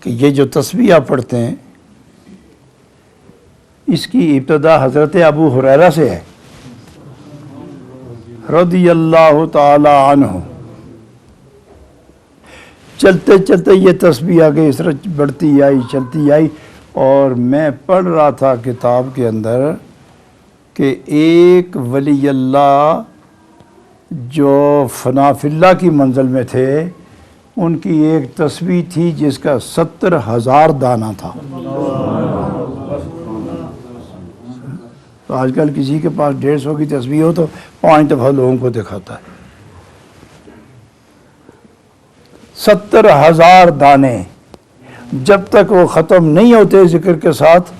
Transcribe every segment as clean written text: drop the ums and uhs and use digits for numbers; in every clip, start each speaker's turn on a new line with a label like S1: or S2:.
S1: کہ یہ جو تسبیح آپ پڑھتے ہیں اس کی ابتدا حضرت ابو ہریرہ سے ہے رضی اللہ تعالی عنہ. چلتے چلتے یہ تسبیح آگے اس طرح بڑھتی آئی چلتی آئی، اور میں پڑھ رہا تھا کتاب کے اندر کہ ایک ولی اللہ جو فنا فی اللہ کی منزل میں تھے، ان کی ایک تسبیح تھی جس کا 70,000 دانہ تھا. تو آج کل کسی کے پاس 150 کی تسبیح ہو تو 5 دفعہ لوگوں کو دکھاتا ہے. 70,000 دانے جب تک وہ ختم نہیں ہوتے ذکر کے ساتھ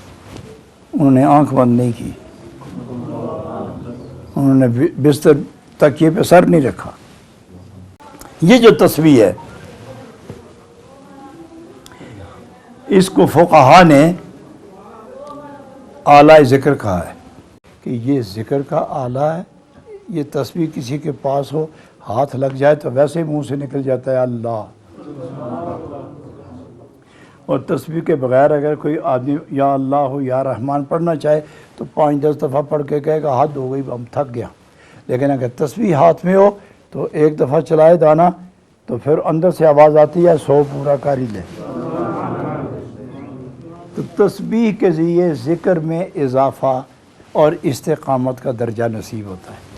S1: انہوں نے آنکھ بند نہیں کی، انہوں نے بستر تکیے پہ سر نہیں رکھا. یہ جو تسبیح ہے اس کو فقہا نے اعلیٰ ذکر کہا ہے کہ یہ ذکر کا اعلیٰ ہے. یہ تسبیح کسی کے پاس ہو، ہاتھ لگ جائے تو ویسے ہی منہ سے نکل جاتا ہے اللہ. اور تسبیح کے بغیر اگر کوئی آدمی یا اللہ ہو یا رحمان پڑھنا چاہے تو 5-10 دفعہ پڑھ کے کہے گا حد ہو گئی ہم تھک گیا. لیکن اگر تسبیح ہاتھ میں ہو تو ایک دفعہ چلائے دانا تو پھر اندر سے آواز آتی ہے 100 پورا کر ہی لے. تو تسبیح کے ذریعے ذکر میں اضافہ اور استقامت کا درجہ نصیب ہوتا ہے.